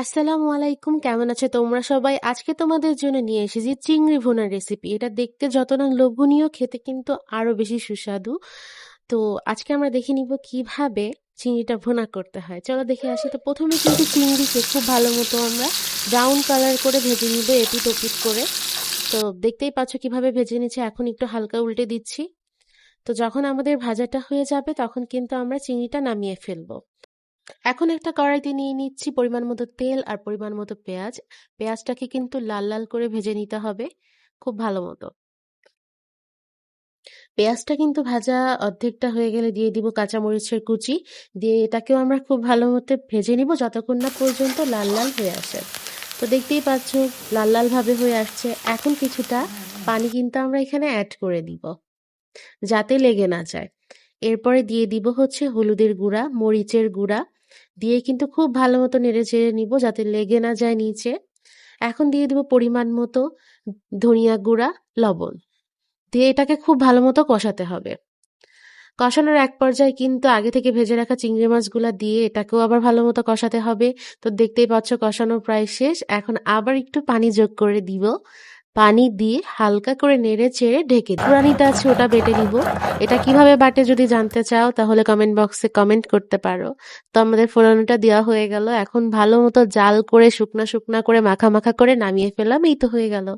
আসসালামু আলাইকুম, কেমন আছো তোমরা সবাই? আজকে তোমাদের জন্য নিয়ে এসেছি চিংড়ি ভুনার রেসিপি। এটা দেখতে যত না লোভনীয়, খেতে কিন্তু আরো বেশি সুস্বাদু। তো আজকে আমরা দেখে নিব কিভাবে চিংড়িটা ভুনা করতে হয়। চলো দেখে আসি। তো প্রথমে কিন্তু চিংড়িকে খুব ভালো মতো আমরা ব্রাউন কালার করে ভেজে নিব, এপিট ওপিট করে। তো দেখতেই পাচ্ছ কিভাবে ভেজে নিচ্ছে। এখন একটু হালকা উল্টে দিচ্ছি। তো যখন আমাদের ভাজাটা হয়ে যাবে তখন কিন্তু আমরা চিংড়িটা নামিয়ে ফেলবো। এখন একটা কড়াইতে নিয়ে নিচ্ছি পরিমাণ মতো তেল আর পরিমাণ মতো পেঁয়াজ। পেঁয়াজটাকে কিন্তু লাল লাল করে ভেজে নিতে হবে খুব ভালো মতো। পেঁয়াজটা কিন্তু ভাজা অর্ধেকটা হয়ে গেলে দিয়ে দিব কাঁচামরিচের কুচি। দিয়ে এটাকেও আমরা খুব ভালো মতো ভেজে নিব যতক্ষণ না পর্যন্ত লাল লাল হয়ে আসে। তো দেখতেই পাচ্ছ লাল লাল ভাবে হয়ে আসছে। এখন কিছুটা পানি কিন্তু আমরা এখানে অ্যাড করে দিব যাতে লেগে না যায়। এরপরে দিয়ে দিব হচ্ছে হলুদের গুঁড়া, মরিচের গুঁড়া দিয়ে কিন্তু খুব ভালো মতো নেড়ে চেড়ে নিব যাতে লেগে না যায় নিচে। এখন দিয়ে দিব পরিমাণ মতো ধনিয়া গুঁড়া, লবণ দিয়ে এটাকে খুব ভালো মতো কষাতে হবে। কষানোর এক পর্যায়ে কিন্তু আগে থেকে ভেজে রাখা চিংড়ি মাছগুলা দিয়ে এটাকেও আবার ভালো মতো কষাতে হবে। তো দেখতেই পাচ্ছ কষানো প্রায় শেষ। এখন আবার একটু পানি যোগ করে দিব। পানি দিয়ে হালকা করে নেড়ে চেড়ে ঢেকে দিই। ফুরানিটা আছে ওটা বেটে নিব। এটা কিভাবে বাটে যদি জানতে চাও তাহলে কমেন্ট বক্সে কমেন্ট করতে পারো। তো আমাদের ফোড়নটা দেওয়া হয়ে গেল। এখন ভালো মতো জাল করে শুকনা শুকনা করে মাখা মাখা করে নামিয়ে ফেললাম। এই তো হয়ে গেল।